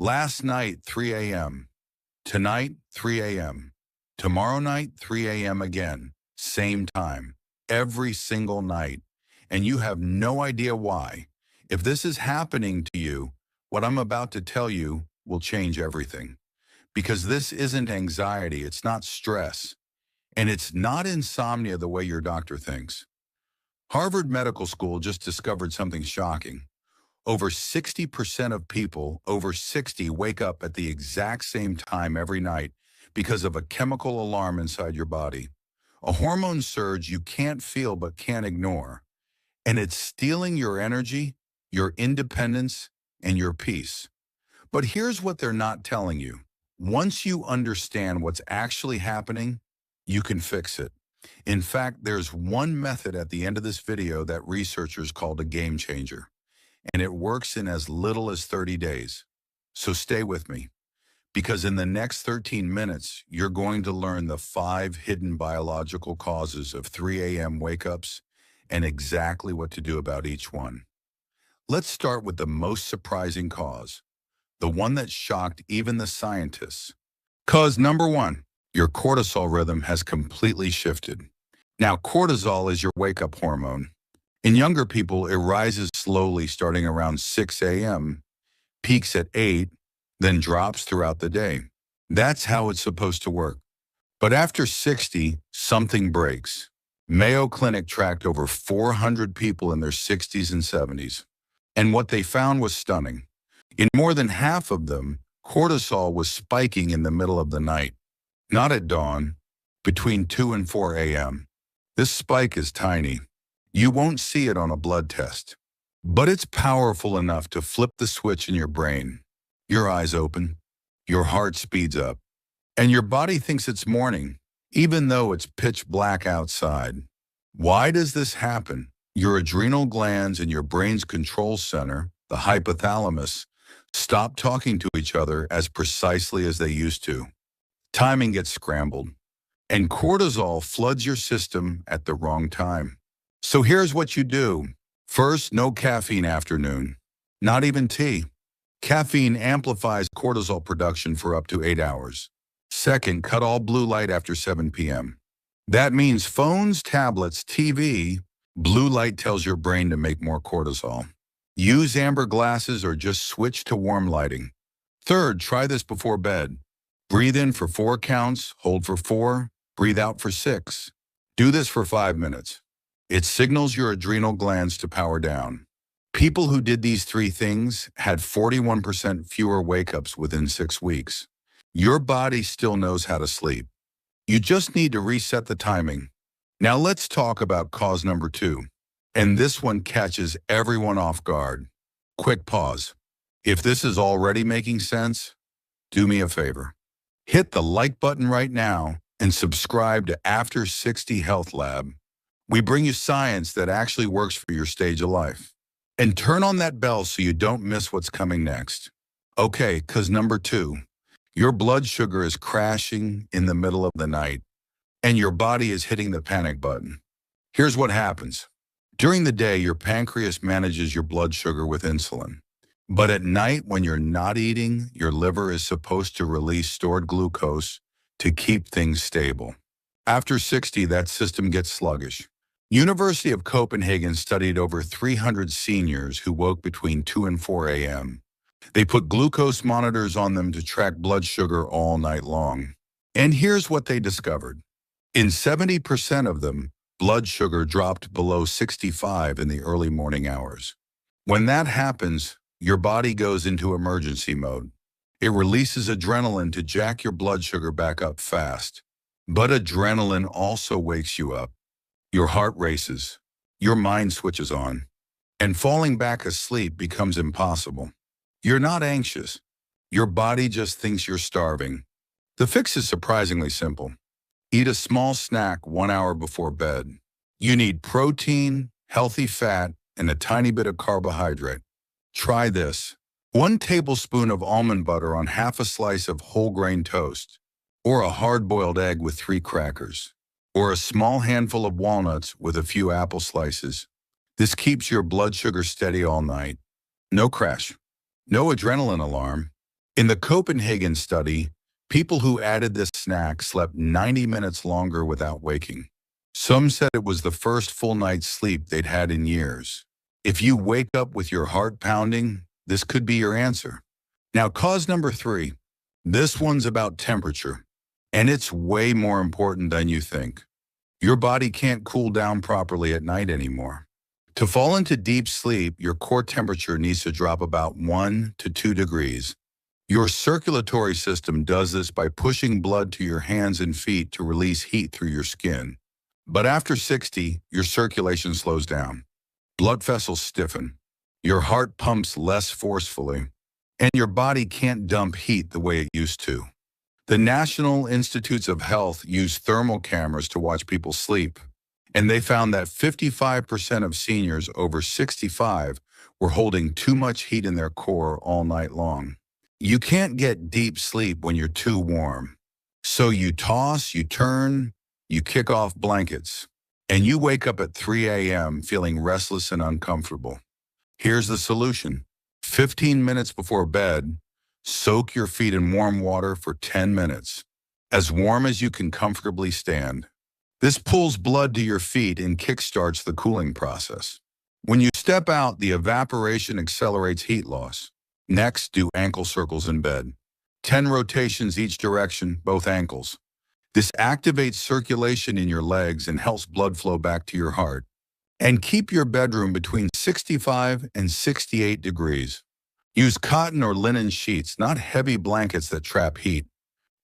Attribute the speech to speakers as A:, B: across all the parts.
A: Last night, 3 a.m. Tonight, 3 a.m. Tomorrow night, 3 a.m. again. Same time. Every single night. And you have no idea why. If this is happening to you, what I'm about to tell you will change everything. Because this isn't anxiety, it's not stress, and it's not insomnia the way your doctor thinks. Harvard Medical School just discovered something shocking. Over 60% of people over 60 wake up at the exact same time every night because of a chemical alarm inside your body. A hormone surge you can't feel but can't ignore. And it's stealing your energy, your independence, and your peace. But here's what they're not telling you. Once you understand what's actually happening, you can fix it. In fact, there's one method at the end of this video that researchers called a game changer, and it works in as little as 30 days. So stay with me, because in the next 13 minutes, you're going to learn the 5 hidden biological causes of 3 a.m. wake-ups and exactly what to do about each one. Let's start with the most surprising cause, the one that shocked even the scientists. Cause number 1, your cortisol rhythm has completely shifted. Now, cortisol is your wake-up hormone. In younger people, it rises slowly starting around 6 a.m., peaks at 8, then drops throughout the day. That's how it's supposed to work. But after 60, something breaks. Mayo Clinic tracked over 400 people in their 60s and 70s. And what they found was stunning. In more than half of them, cortisol was spiking in the middle of the night, not at dawn, between 2 and 4 a.m. This spike is tiny. You won't see it on a blood test, but it's powerful enough to flip the switch in your brain. Your eyes open, your heart speeds up, and your body thinks it's morning, even though it's pitch black outside. Why does this happen? Your adrenal glands and your brain's control center, the hypothalamus, stop talking to each other as precisely as they used to. Timing gets scrambled, and cortisol floods your system at the wrong time. So here's what you do. First, no caffeine afternoon, not even tea. Caffeine amplifies cortisol production for up to 8 hours. Second, cut all blue light after 7 p.m. That means phones, tablets, TV. Blue light tells your brain to make more cortisol. Use amber glasses or just switch to warm lighting. Third, try this before bed. Breathe in for 4 counts, hold for 4, breathe out for 6. Do this for 5 minutes. It signals your adrenal glands to power down. People who did these 3 things had 41% fewer wake-ups within 6 weeks. Your body still knows how to sleep. You just need to reset the timing. Now let's talk about cause number 2. And this one catches everyone off guard. Quick pause. If this is already making sense, do me a favor. Hit the like button right now and subscribe to After 60 Health Lab. We bring you science that actually works for your stage of life. And turn on that bell so you don't miss what's coming next. Okay, cause number 2, your blood sugar is crashing in the middle of the night, and your body is hitting the panic button. Here's what happens. During the day, your pancreas manages your blood sugar with insulin. But at night, when you're not eating, your liver is supposed to release stored glucose to keep things stable. After 60, that system gets sluggish. University of Copenhagen studied over 300 seniors who woke between 2 and 4 a.m. They put glucose monitors on them to track blood sugar all night long. And here's what they discovered. In 70% of them, blood sugar dropped below 65 in the early morning hours. When that happens, your body goes into emergency mode. It releases adrenaline to jack your blood sugar back up fast. But adrenaline also wakes you up. Your heart races. Your mind switches on. And falling back asleep becomes impossible. You're not anxious. Your body just thinks you're starving. The fix is surprisingly simple. Eat a small snack 1 hour before bed. You need protein, healthy fat, and a tiny bit of carbohydrate. Try this. 1 tablespoon of almond butter on half a slice of whole grain toast, or a hard-boiled egg with 3 crackers, or a small handful of walnuts with a few apple slices. This keeps your blood sugar steady all night. No crash. No adrenaline alarm. In the Copenhagen study, people who added this snack slept 90 minutes longer without waking. Some said it was the first full night's sleep they'd had in years. If you wake up with your heart pounding, this could be your answer. Now, cause number 3. This one's about temperature, and it's way more important than you think. Your body can't cool down properly at night anymore. To fall into deep sleep, your core temperature needs to drop about 1 to 2 degrees. Your circulatory system does this by pushing blood to your hands and feet to release heat through your skin. But after 60, your circulation slows down. Blood vessels stiffen. Your heart pumps less forcefully, and your body can't dump heat the way it used to. The National Institutes of Health use thermal cameras to watch people sleep, and they found that 55% of seniors over 65 were holding too much heat in their core all night long. You can't get deep sleep when you're too warm. So you toss, you turn, you kick off blankets, and you wake up at 3 a.m. feeling restless and uncomfortable. Here's the solution. 15 minutes before bed, soak your feet in warm water for 10 minutes, as warm as you can comfortably stand. This pulls blood to your feet and kickstarts the cooling process. When you step out, the evaporation accelerates heat loss. Next, do ankle circles in bed. 10 rotations each direction, both ankles. This activates circulation in your legs and helps blood flow back to your heart. And keep your bedroom between 65 and 68 degrees. Use cotton or linen sheets, not heavy blankets that trap heat.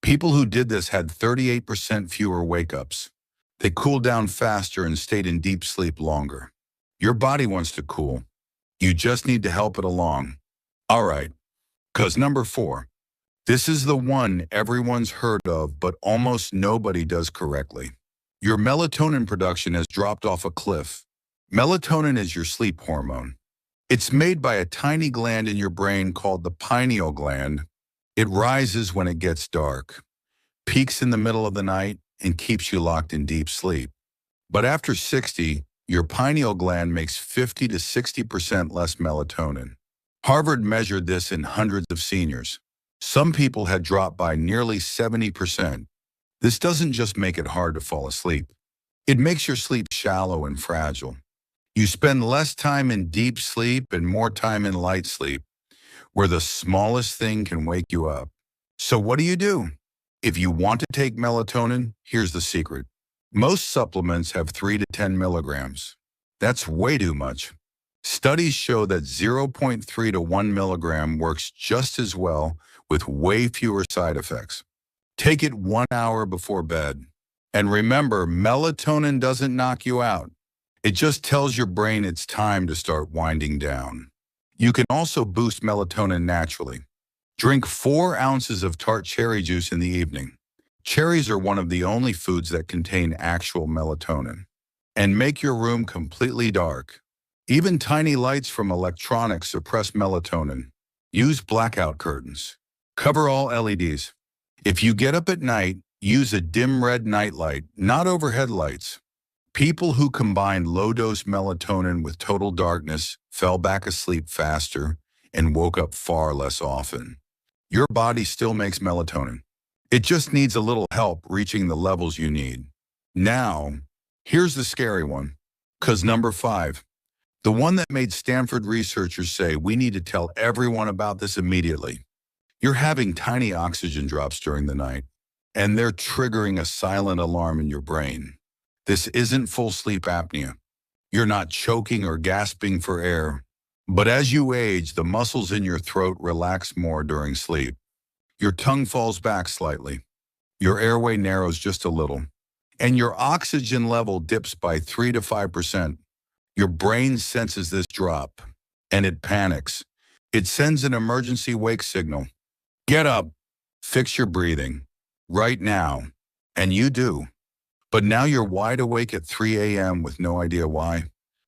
A: People who did this had 38% fewer wake-ups. They cooled down faster and stayed in deep sleep longer. Your body wants to cool. You just need to help it along. All right, cause number 4. This is the one everyone's heard of, but almost nobody does correctly. Your melatonin production has dropped off a cliff. Melatonin is your sleep hormone. It's made by a tiny gland in your brain called the pineal gland. It rises when it gets dark, peaks in the middle of the night, and keeps you locked in deep sleep. But after 60, your pineal gland makes 50 to 60% less melatonin. Harvard measured this in hundreds of seniors. Some people had dropped by nearly 70%. This doesn't just make it hard to fall asleep. It makes your sleep shallow and fragile. You spend less time in deep sleep and more time in light sleep, where the smallest thing can wake you up. So what do? If you want to take melatonin, here's the secret. Most supplements have 3 to 10 milligrams. That's way too much. Studies show that 0.3 to 1 milligram works just as well with way fewer side effects. Take it 1 hour before bed. And remember, melatonin doesn't knock you out. It just tells your brain it's time to start winding down. You can also boost melatonin naturally. Drink 4 ounces of tart cherry juice in the evening. Cherries are one of the only foods that contain actual melatonin. And make your room completely dark. Even tiny lights from electronics suppress melatonin. Use blackout curtains. Cover all LEDs. If you get up at night, use a dim red nightlight, not overhead lights. People who combined low-dose melatonin with total darkness fell back asleep faster and woke up far less often. Your body still makes melatonin. It just needs a little help reaching the levels you need. Now, here's the scary one. Cause number 5. The one that made Stanford researchers say we need to tell everyone about this immediately. You're having tiny oxygen drops during the night, and they're triggering a silent alarm in your brain. This isn't full sleep apnea. You're not choking or gasping for air. But as you age, the muscles in your throat relax more during sleep. Your tongue falls back slightly. Your airway narrows just a little. And your oxygen level dips by 3 to 5%. Your brain senses this drop, and it panics. It sends an emergency wake signal. Get up. Fix your breathing. Right now. And you do. But now you're wide awake at 3 a.m. with no idea why.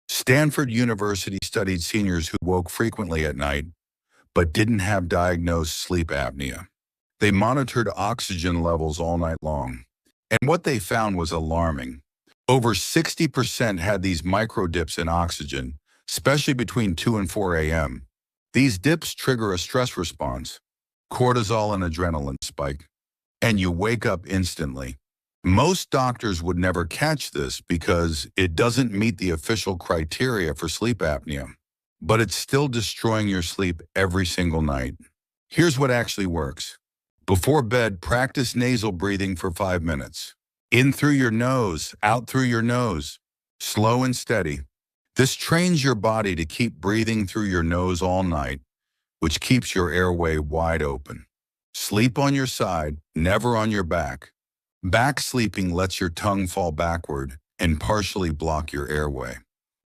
A: Stanford University studied seniors who woke frequently at night, but didn't have diagnosed sleep apnea. They monitored oxygen levels all night long. And what they found was alarming. Over 60% had these micro dips in oxygen, especially between 2 and 4 a.m. These dips trigger a stress response. cortisol and adrenaline spike, and you wake up instantly. Most doctors would never catch this because it doesn't meet the official criteria for sleep apnea, but it's still destroying your sleep every single night. Here's what actually works. Before bed, practice nasal breathing for 5 minutes. In through your nose, out through your nose, slow and steady. This trains your body to keep breathing through your nose all night, which keeps your airway wide open. Sleep on your side, never on your back. Back sleeping lets your tongue fall backward and partially block your airway.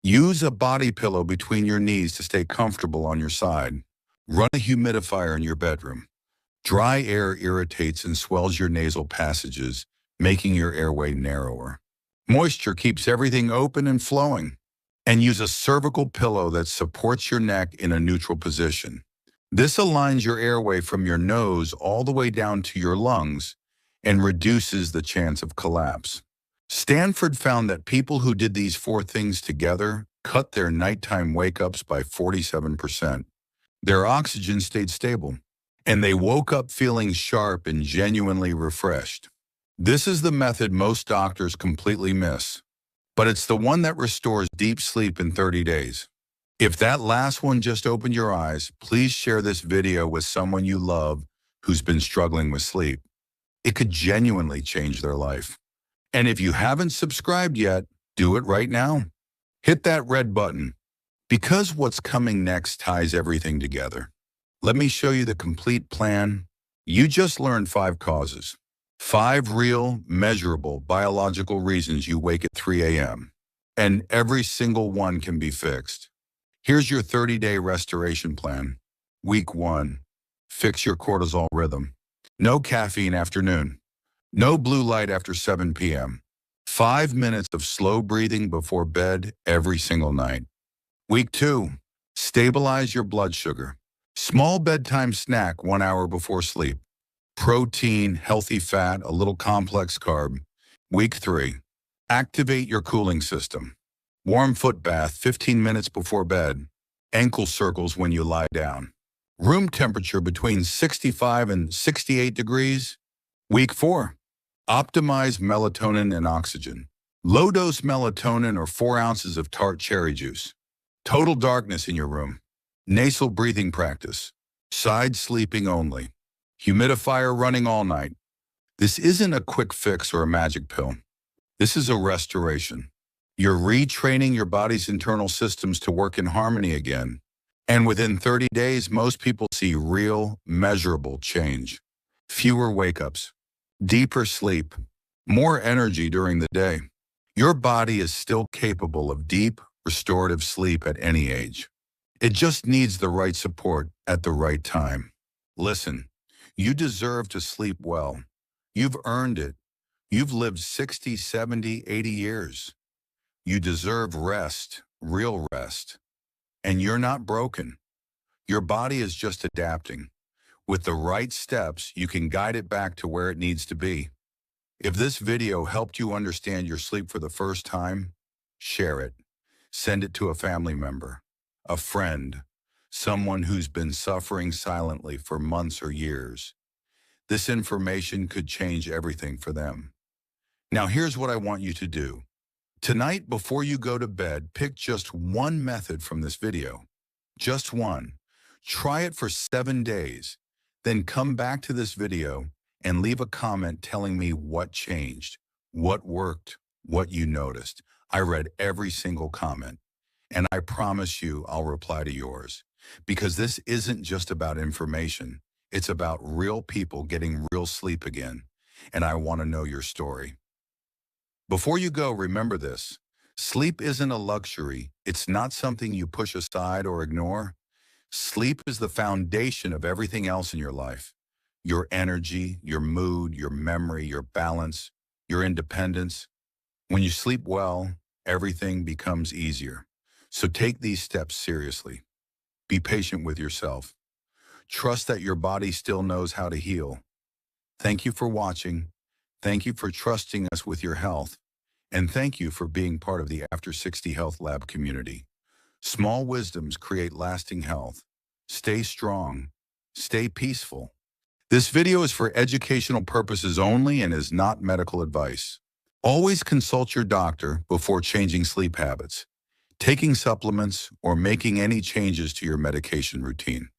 A: Use a body pillow between your knees to stay comfortable on your side. Run a humidifier in your bedroom. Dry air irritates and swells your nasal passages, making your airway narrower. Moisture keeps everything open and flowing. And use a cervical pillow that supports your neck in a neutral position. This aligns your airway from your nose all the way down to your lungs and reduces the chance of collapse. Stanford found that people who did these 4 things together cut their nighttime wake-ups by 47%. Their oxygen stayed stable, and they woke up feeling sharp and genuinely refreshed. This is the method most doctors completely miss, but it's the one that restores deep sleep in 30 days. If that last one just opened your eyes, please share this video with someone you love who's been struggling with sleep. It could genuinely change their life. And if you haven't subscribed yet, do it right now. Hit that red button, because what's coming next ties everything together. Let me show you the complete plan. You just learned 5 causes. 5 real, measurable, biological reasons you wake at 3 a.m. And every single one can be fixed. Here's your 30-day restoration plan. Week 1. Fix your cortisol rhythm. No caffeine afternoon. No blue light after 7 p.m. 5 minutes of slow breathing before bed every single night. Week 2. Stabilize your blood sugar. Small bedtime snack 1 hour before sleep. Protein, healthy fat, a little complex carb. Week 3. Activate your cooling system. Warm foot bath 15 minutes before bed. Ankle circles when you lie down. Room temperature between 65 and 68 degrees. Week 4. Optimize melatonin and oxygen. Low-dose melatonin or 4 ounces of tart cherry juice. Total darkness in your room. Nasal breathing practice. Side sleeping only. Humidifier running all night. This isn't a quick fix or a magic pill. This is a restoration. You're retraining your body's internal systems to work in harmony again. And within 30 days, most people see real, measurable change. Fewer wake-ups, deeper sleep, more energy during the day. Your body is still capable of deep, restorative sleep at any age. It just needs the right support at the right time. Listen, you deserve to sleep well. You've earned it. You've lived 60, 70, 80 years. You deserve rest, real rest. And you're not broken. Your body is just adapting. With the right steps, you can guide it back to where it needs to be. If this video helped you understand your sleep for the first time, share it. Send it to a family member, a friend, someone who's been suffering silently for months or years. This information could change everything for them. Now here's what I want you to do. Tonight, before you go to bed, pick just one method from this video. Just one. Try it for 7 days. Then come back to this video and leave a comment telling me what changed, what worked, what you noticed. I read every single comment, and I promise you I'll reply to yours. Because this isn't just about information. It's about real people getting real sleep again. And I want to know your story. Before you go, remember this. Sleep isn't a luxury. It's not something you push aside or ignore. Sleep is the foundation of everything else in your life. Your energy, your mood, your memory, your balance, your independence. When you sleep well, everything becomes easier. So take these steps seriously. Be patient with yourself. Trust that your body still knows how to heal. Thank you for watching. Thank you for trusting us with your health. And thank you for being part of the After 60 Health Lab community. Small wisdoms create lasting health. Stay strong. Stay peaceful. This video is for educational purposes only and is not medical advice. Always consult your doctor before changing sleep habits, taking supplements, or making any changes to your medication routine.